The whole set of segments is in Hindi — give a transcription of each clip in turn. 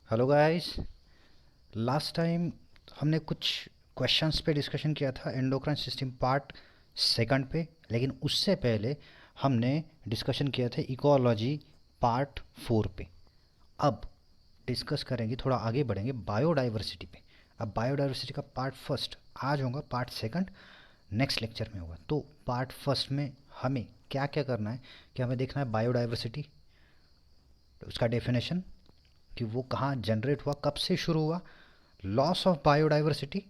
Hello guys. लास्ट टाइम हमने कुछ क्वेश्चंस पे डिस्कशन किया था एंडोक्राइन सिस्टम पार्ट सेकंड पे, लेकिन उससे पहले हमने डिस्कशन किया था इकोलॉजी पार्ट फोर पे। अब डिस्कस करेंगे, थोड़ा आगे बढ़ेंगे बायोडाइवर्सिटी पे। अब बायोडाइवर्सिटी का पार्ट फर्स्ट आज होगा, पार्ट सेकंड नेक्स्ट लेक्चर में होगा। तो पार्ट फर्स्ट में हमें क्या क्या करना है कि हमें देखना है बायोडाइवर्सिटी, उसका डेफिनेशन कि वो कहाँ जनरेट हुआ, कब से शुरू हुआ, लॉस ऑफ बायोडाइवर्सिटी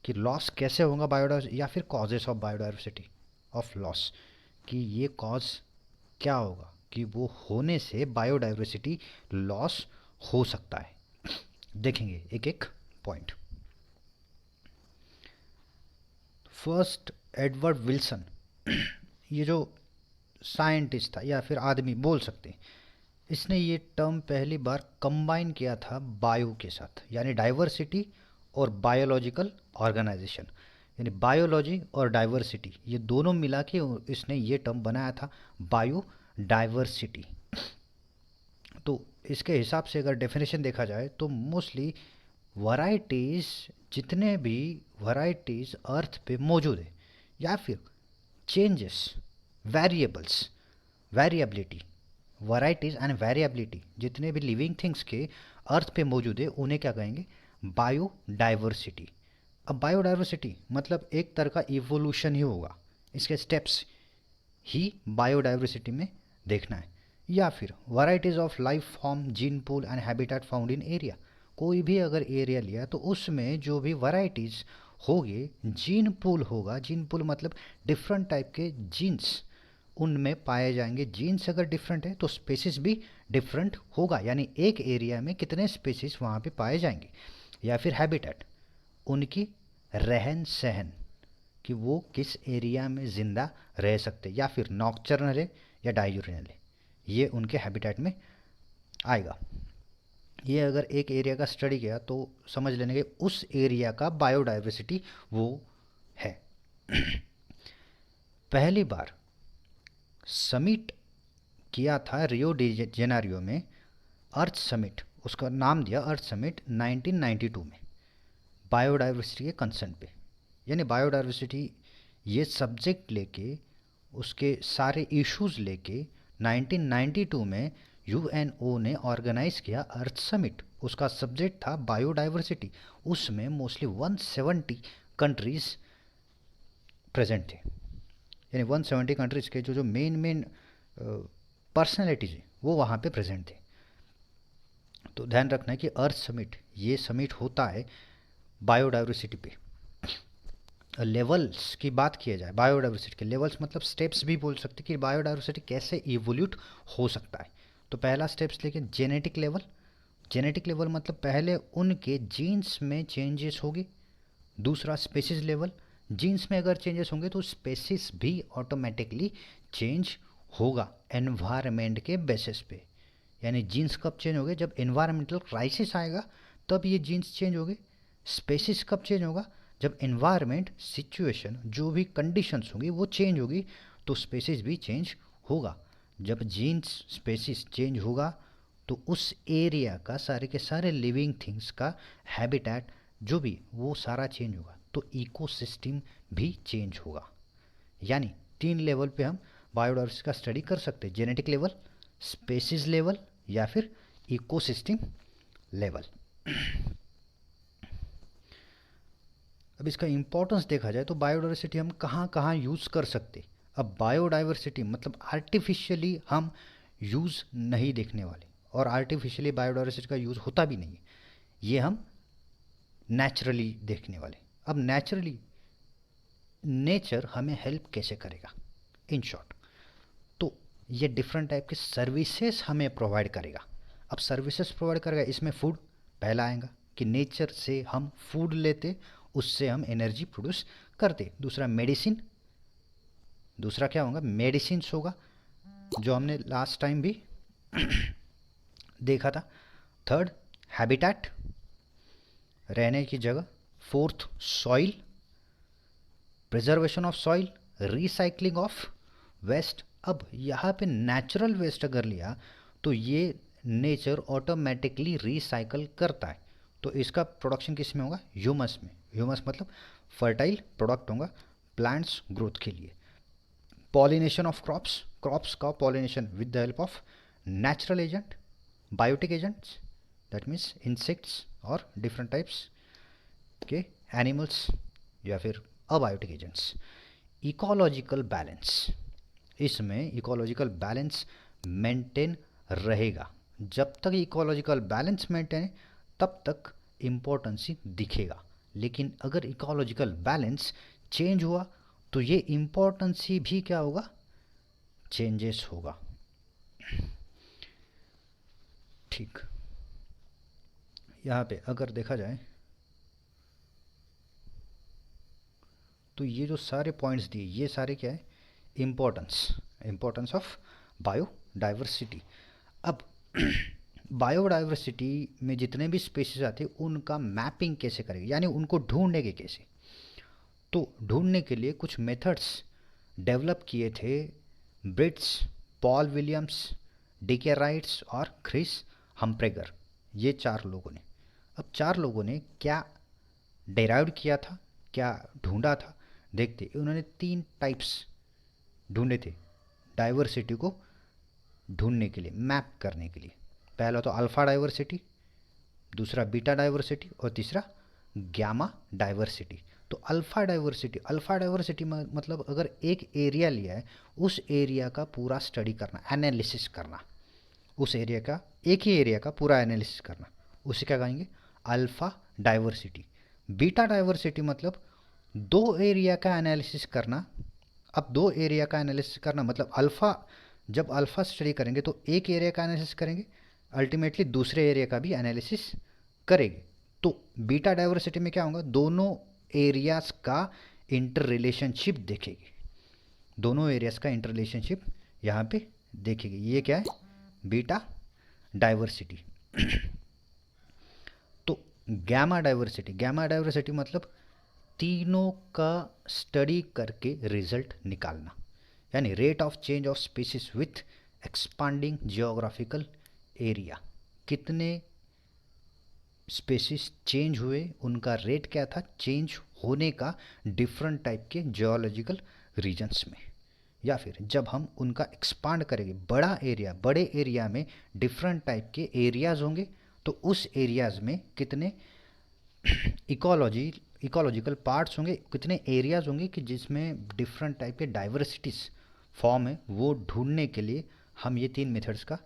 कि लॉस कैसे होगा बायोडाइवर्सिटी, या फिर causes of biodiversity of loss कि ये कॉज क्या होगा कि वो होने से बायोडाइवर्सिटी लॉस हो सकता है। देखेंगे एक एक पॉइंट। फर्स्ट, एडवर्ड विल्सन, ये जो साइंटिस्ट था या फिर आदमी बोल सकते हैं, इसने ये टर्म पहली बार कंबाइन किया था बायो के साथ, यानी डाइवर्सिटी और बायोलॉजिकल ऑर्गेनाइजेशन, यानी बायोलॉजी और डाइवर्सिटी ये दोनों मिला के इसने ये टर्म बनाया था बायो डाइवर्सिटी। तो इसके हिसाब से अगर डेफिनेशन देखा जाए तो मोस्टली वैरायटीज़, जितने भी वैरायटीज़ अर्थ पे मौजूद है, या फिर changes, variables, variability, varieties and variability, जितने भी लिविंग थिंग्स के अर्थ पे मौजूद है उन्हें क्या कहेंगे, बायोडाइवर्सिटी। अब बायोडाइवर्सिटी मतलब एक तरह का इवोल्यूशन ही होगा, इसके स्टेप्स ही बायोडाइवर्सिटी में देखना है। या फिर varieties of life form, gene pool and habitat found in area, कोई भी अगर एरिया लिया तो उसमें जो भी वैरायटीज़ होगी, जीन पूल होगा, जीन पूल मतलब डिफरेंट टाइप के जीन्स उनमें पाए जाएंगे। जीन्स अगर डिफरेंट है तो स्पेसिस भी डिफरेंट होगा, यानी एक एरिया में कितने स्पेसिस वहाँ पे पाए जाएंगे। या फिर हैबिटेट, उनकी रहन सहन कि वो किस एरिया में ज़िंदा रह सकते, या फिर नॉकचर्नल है या डाययूरिनल है, ये उनके हैबिटेट में आएगा। ये अगर एक एरिया का स्टडी किया तो समझ लेने के उस एरिया का बायोडाइवर्सिटी वो है। पहली बार समिट किया था रियो डी जेनेरियो में, अर्थ समिट, उसका नाम दिया अर्थ समिट 1992 में, बायोडाइवर्सिटी के कंसर्न पे। यानी बायोडाइवर्सिटी ये सब्जेक्ट लेके, उसके सारे इश्यूज लेके 1992 में यूएनओ ने ऑर्गेनाइज किया अर्थ समिट। उसका सब्जेक्ट था बायोडाइवर्सिटी। उसमें मोस्टली 170 कंट्रीज प्रेजेंट थे, यानी 170 कंट्रीज के जो जो मेन मेन पर्सनैलिटीज हैं वो वहाँ पे प्रेजेंट थे। तो ध्यान रखना है कि अर्थ समिट, ये समिट होता है बायोडाइवर्सिटी पे। लेवल्स की बात किया जाए, बायोडाइवर्सिटी के लेवल्स मतलब स्टेप्स भी बोल सकते कि बायोडाइवर्सिटी कैसे इवोल्यूट हो सकता है। तो पहला स्टेप्स लेके जेनेटिक लेवल। जेनेटिक लेवल मतलब पहले उनके जीन्स में चेंजेस होंगे। दूसरा स्पेसिस लेवल, जीन्स में अगर चेंजेस होंगे तो स्पेसिस भी ऑटोमेटिकली चेंज होगा एनवायरनमेंट के बेसिस पे। यानी जीन्स कब चेंज होंगे, जब एनवायरमेंटल क्राइसिस आएगा तब ये जीन्स चेंज होंगे। स्पेसिस कब चेंज होगा, जब एनवायरनमेंट सिचुएशन, जो भी कंडीशंस होंगी वो चेंज होगी तो स्पेसिस भी चेंज होगा। जब जीन्स स्पेसिस चेंज होगा तो उस एरिया का सारे के सारे लिविंग थिंग्स का हैबिटेट जो भी वो सारा चेंज होगा, तो इकोसिस्टम भी चेंज होगा। यानी तीन लेवल पे हम बायोडाइवर्सिटी का स्टडी कर सकते हैं, जेनेटिक लेवल, स्पेसिस लेवल, या फिर इकोसिस्टम लेवल। अब इसका इंपॉर्टेंस देखा जाए तो बायोडाइवर्सिटी हम कहाँ कहाँ यूज़ कर सकते। अब बायोडाइवर्सिटी मतलब आर्टिफिशियली हम यूज़ नहीं देखने वाले, और आर्टिफिशियली बायोडाइवर्सिटी का यूज़ होता भी नहीं है, ये हम नेचुरली देखने वाले। अब नेचुरली नेचर हमें हेल्प कैसे करेगा, इन शॉर्ट तो ये डिफरेंट टाइप के सर्विसेज हमें प्रोवाइड करेगा। अब सर्विसेज प्रोवाइड करेगा, इसमें फूड पहला आएगा कि नेचर से हम फूड लेते, उससे हम एनर्जी प्रोड्यूस करते। दूसरा मेडिसिन, दूसरा क्या होगा, मेडिसिन होगा जो हमने लास्ट टाइम भी देखा था। थर्ड, हैबिटेट, रहने की जगह। Fourth, soil, preservation of soil, recycling of waste. अब यहाँ पे नेचुरल वेस्ट अगर लिया तो ये नेचर ऑटोमेटिकली रिसाइकल करता है। तो इसका प्रोडक्शन किस में होगा? ह्यूमस में। ह्यूमस मतलब फर्टाइल प्रोडक्ट होगा प्लांट्स ग्रोथ के लिए। पॉलिनेशन ऑफ क्रॉप्स, क्रॉप्स का pollination with the help of natural agent, biotic agents, that means insects और डिफरेंट टाइप्स के एनिमल्स या फिर अबायोटिक एजेंट्स। इकोलॉजिकल बैलेंस, इसमें इकोलॉजिकल बैलेंस मेंटेन रहेगा। जब तक इकोलॉजिकल बैलेंस मेंटेन है तब तक इम्पोर्टेंस ही दिखेगा, लेकिन अगर इकोलॉजिकल बैलेंस चेंज हुआ तो ये इम्पोर्टेंस ही भी क्या होगा? चेंजेस होगा। ठीक, यहाँ पे अगर देखा जाए तो ये जो सारे पॉइंट्स दिए ये सारे क्या है? Importance of biodiversity. अब बायोडाइवर्सिटी में जितने भी स्पीशीज आते हैं उनका मैपिंग कैसे करेंगे, यानी उनको ढूंढेंगे कैसे? तो ढूंढने के लिए कुछ मेथड्स डेवलप किए थे Britts, Paul Williams, DK Wrights और क्रिस हम्प्रेगर, ये 4 लोगों ने। अब 4 लोगों ने क्या डेराइव किया था, क्या ढूंढा था, देखते। उन्होंने 3 टाइप्स ढूंढे थे डाइवर्सिटी को ढूंढने के लिए, मैप करने के लिए। पहला तो अल्फा डाइवर्सिटी, दूसरा बीटा डाइवर्सिटी और तीसरा गैमा डाइवर्सिटी। तो अल्फा डाइवर्सिटी मतलब अगर एक एरिया लिया है उस एरिया का पूरा स्टडी करना, एनालिसिस करना, उस एरिया का, एक ही एरिया का पूरा एनालिसिस करना, उसे क्या कहेंगे? Alpha diversity. बीटा डाइवर्सिटी मतलब 2 एरिया का एनालिसिस करना। अब 2 एरिया का एनालिसिस करना मतलब अल्फा, जब अल्फा स्टडी करेंगे तो एक एरिया का एनालिसिस करेंगे, अल्टीमेटली दूसरे एरिया का भी एनालिसिस करेंगे। तो बीटा डाइवर्सिटी में क्या होगा? दोनों एरियाज का इंटर रिलेशनशिप देखेगी, दोनों एरियाज का इंटर रिलेशनशिप यहाँ पे देखेगी। ये क्या है? Beta diversity. तो गैमा डाइवर्सिटी मतलब तीनों का स्टडी करके रिजल्ट निकालना, यानी rate of change of species with expanding geographical area. कितने स्पीसीज चेंज हुए, उनका रेट क्या था चेंज होने का डिफरेंट टाइप के जियोलॉजिकल रीजन्स में। या फिर जब हम उनका एक्सपांड करेंगे, बड़े एरिया में डिफरेंट टाइप के एरियाज होंगे, तो उस एरियाज में कितने इकोलॉजिकल पार्ट्स होंगे, कितने एरियाज होंगे कि जिसमें डिफरेंट टाइप के डाइवर्सिटीज फॉर्म है, वो ढूंढने के लिए हम ये 3 मेथड्स का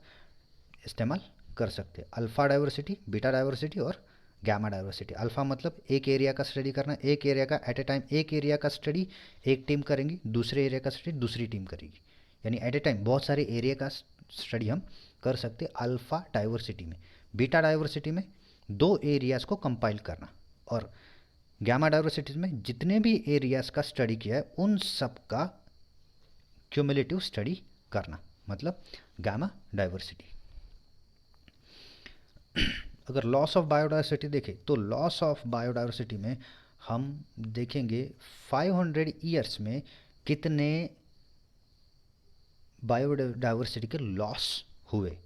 इस्तेमाल कर सकते हैं। अल्फा डाइवर्सिटी, बीटा डाइवर्सिटी और गैमा डाइवर्सिटी। अल्फा मतलब एक एरिया का स्टडी करना, एक एरिया का एट ए टाइम, एक एरिया का स्टडी एक टीम करेंगी, दूसरे एरिया का स्टडी दूसरी टीम करेगी, यानी एट ए टाइम बहुत सारे एरिया का स्टडी हम कर सकते हैं अल्फा डाइवर्सिटी में। बीटा डाइवर्सिटी में 2 एरियाज को कंपाइल करना, और गैमा डाइवर्सिटीज में जितने भी एरियाज का स्टडी किया है उन सब का क्यूमुलेटिव स्टडी करना, मतलब गैमा डाइवर्सिटी। अगर लॉस ऑफ बायोडाइवर्सिटी देखें तो लॉस ऑफ बायोडाइवर्सिटी में हम देखेंगे 500 ईयर्स में कितने बायोडाइवर्सिटी के लॉस हुए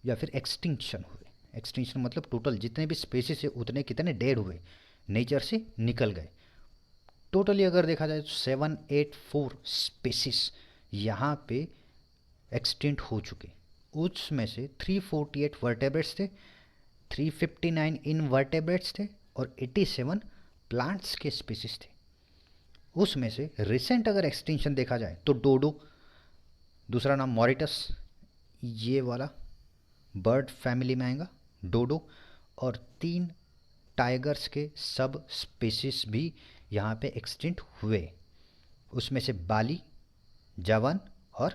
या फिर एक्सटिंक्शन हुए। एक्सटिंक्शन मतलब टोटल जितने भी स्पेसीज है उतने कितने डेड हुए, नेचर से निकल गए। टोटली अगर देखा जाए तो 784 स्पेसीज यहाँ पे एक्सटिंक्ट हो चुके। उसमें से 348 वर्टेब्रेट्स थे, 359 इनवर्टेब्रेट्स थे और 87 प्लांट्स के स्पीसीज थे। उसमें से रिसेंट अगर एक्सटिंक्शन देखा जाए तो डोडो, दूसरा नाम मॉरिटस, ये वाला बर्ड फैमिली में आएगा डोडो, और 3 टाइगर्स के सब स्पीसीज भी यहाँ पे एक्सटिंक्ट हुए। उसमें से बाली, जवन और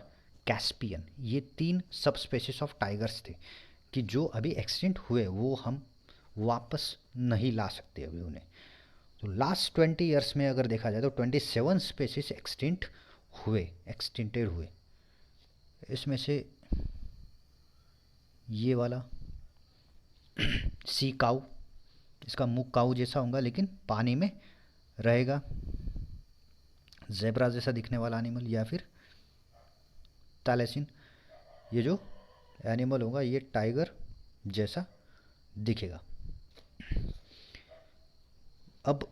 कैस्पियन, ये 3 सब स्पीसीज ऑफ टाइगर्स थे कि जो अभी एक्सटिंक्ट हुए, वो हम वापस नहीं ला सकते अभी उन्हें। तो लास्ट 20 ईयर्स में अगर देखा जाए तो 27 स्पीसीज एक्सटिंक्टेड हुए। इसमें से ये वाला सी काऊ, इसका मुंह काऊ जैसा होगा लेकिन पानी में रहेगा, जेब्रा जैसा दिखने वाला एनिमल, या फिर थैलेसिन, ये जो एनिमल होगा, ये टाइगर जैसा दिखेगा। अब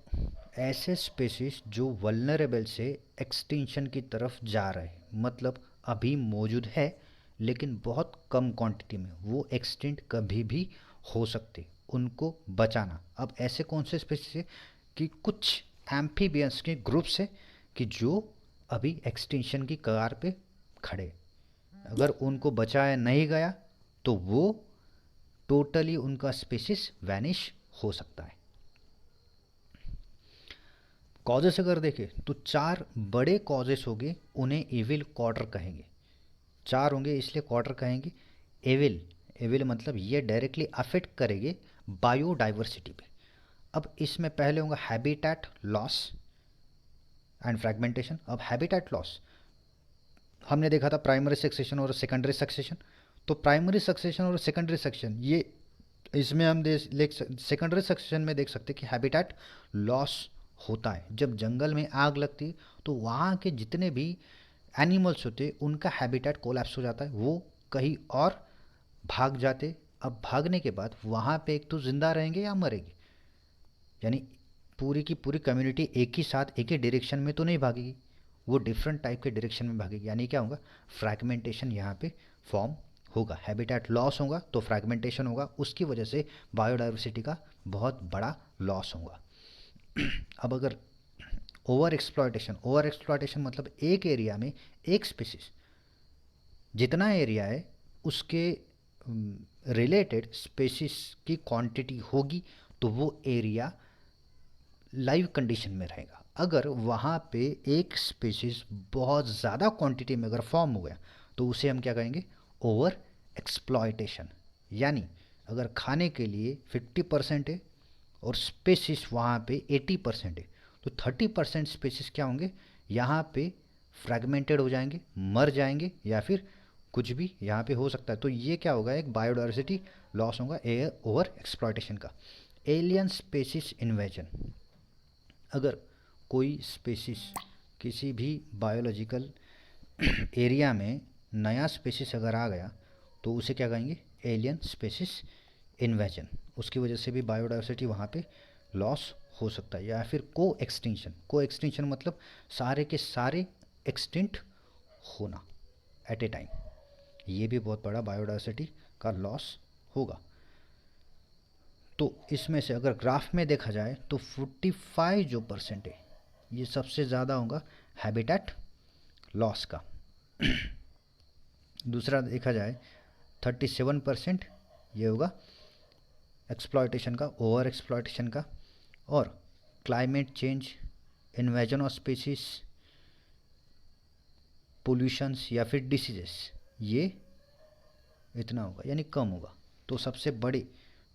ऐसे स्पेसीज जो वल्नरेबल से एक्सटिंक्शन की तरफ जा रहे हैं, मतलब अभी मौजूद है लेकिन बहुत कम क्वांटिटी में, वो एक्सटिंक्ट कभी भी हो सकते, उनको बचाना। अब ऐसे कौन से स्पेसीज है कि कुछ एम्फीबियंस के ग्रुप्स है कि जो अभी एक्सटिंक्शन की कगार पे खड़े, अगर उनको बचाया नहीं गया तो वो टोटली उनका स्पेसीज वैनिश हो सकता है। कॉजेस अगर देखें तो चार बड़े कॉजेस होंगे, उन्हें एविल क्वार्टर कहेंगे। चार होंगे इसलिए क्वार्टर कहेंगे। एविल, एविल मतलब ये डायरेक्टली अफेक्ट करेंगे बायोडाइवर्सिटी पे। अब इसमें पहले होगा हैबिटेट लॉस एंड फ्रैगमेंटेशन। अब हैबिटेट लॉस हमने देखा था प्राइमरी सक्सेशन और सेकेंडरी सक्सेशन। तो प्राइमरी सक्सेशन और सेकेंडरी सक्सेशन ये इसमें हम सेकेंडरी सक्सेशन में देख सकते हैं कि हैबिटेट लॉस होता है। जब जंगल में आग लगती है तो वहाँ के जितने भी एनिमल्स होते उनका हैबिटेट कोलैप्स हो जाता है, वो कहीं और भाग जाते। अब भागने के बाद वहाँ पे एक तो जिंदा रहेंगे या मरेंगे, यानी पूरी की पूरी कम्युनिटी एक ही साथ एक ही डायरेक्शन में तो नहीं भागेगी, वो डिफरेंट टाइप के डायरेक्शन में भागेगी। यानी क्या होगा, फ्रैगमेंटेशन यहाँ पे फॉर्म होगा। हैबिटेट लॉस होगा तो फ्रैगमेंटेशन होगा, उसकी वजह से बायोडाइवर्सिटी का बहुत बड़ा लॉस होगा। अब अगर ओवर एक्सप्लॉयटेशन मतलब एक एरिया में एक स्पीसीज जितना एरिया है उसके रिलेटेड स्पेसीज की क्वांटिटी होगी तो वो एरिया लाइव कंडीशन में रहेगा। अगर वहाँ पे एक स्पेसीज बहुत ज़्यादा क्वांटिटी में अगर फॉर्म हो गया तो उसे हम क्या कहेंगे, ओवर एक्सप्लॉयटेशन। यानी अगर खाने के लिए 50% है और स्पेसीज वहाँ पे 80% है तो 30% स्पेसीज क्या होंगे, यहाँ पे फ्रैगमेंटेड हो जाएंगे, मर जाएंगे, या फिर कुछ भी यहाँ पे हो सकता है। तो ये क्या होगा, एक बायोडाइवर्सिटी लॉस होगा एयर ओवर एक्सप्लॉयटेशन का। एलियन स्पेसीज इन्वेजन, अगर कोई स्पेसीज किसी भी बायोलॉजिकल एरिया में नया स्पेसीज अगर आ गया तो उसे क्या कहेंगे, एलियन स्पेसीज इन्वेजन। उसकी वजह से भी बायोडाइवर्सिटी वहाँ पे लॉस हो सकता है। या फिर को एक्सटिंक्शन, को एक्सटिंक्शन मतलब सारे के सारे एक्सटिंक्ट होना एट ए टाइम, ये भी बहुत बड़ा बायोडाइवर्सिटी का लॉस होगा। तो इसमें से अगर ग्राफ में देखा जाए तो 45 जो परसेंट है ये सबसे ज़्यादा होगा हैबिटेट लॉस का। दूसरा देखा जाए 37% ये होगा एक्सप्लॉयटेशन का, ओवर एक्सप्लॉयटेशन का। और climate change, invasion of species, pollutions या फिर डिसीजेस, ये इतना होगा यानी कम होगा। तो सबसे बड़े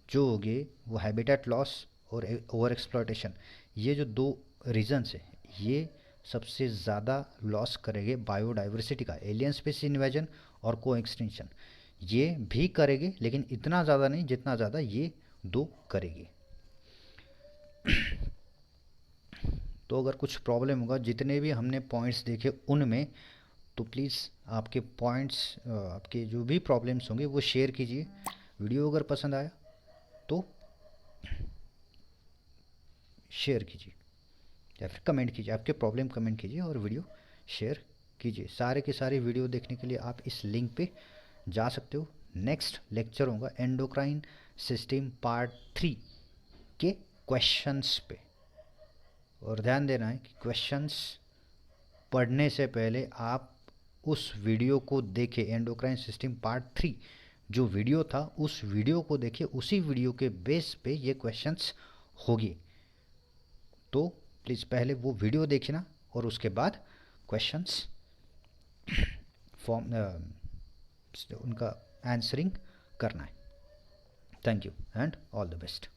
जो होंगे वो हैबिटेट लॉस और ओवर एक्सप्लॉयटेशन, ये जो दो रीजन्स है ये सबसे ज़्यादा लॉस करेंगे बायोडाइवर्सिटी का। एलियन स्पीसीज इन्वेजन और को एक्सटिंक्शन ये भी करेंगे लेकिन इतना ज़्यादा नहीं जितना ज़्यादा ये दो करेगी। तो अगर कुछ प्रॉब्लम होगा जितने भी हमने पॉइंट्स देखे उनमें, तो प्लीज़ आपके पॉइंट्स आपके जो भी प्रॉब्लम्स होंगे वो शेयर कीजिए। वीडियो अगर पसंद आया तो शेयर कीजिए या फिर कमेंट कीजिए, आपके प्रॉब्लम कमेंट कीजिए और वीडियो शेयर कीजिए। सारे के सारे वीडियो देखने के लिए आप इस लिंक पे जा सकते हो। नेक्स्ट लेक्चर होगा एंडोक्राइन सिस्टम पार्ट 3 के क्वेश्चंस पे। और ध्यान देना है कि क्वेश्चंस पढ़ने से पहले आप उस वीडियो को देखें, एंडोक्राइन सिस्टम पार्ट 3 जो वीडियो था उस वीडियो को देखें, उसी वीडियो के बेस पे ये क्वेश्चंस होगी। तो प्लीज़ पहले वो वीडियो देखना और उसके बाद क्वेश्चंस फॉर्म उनका आंसरिंग करना है। Thank you and all the best.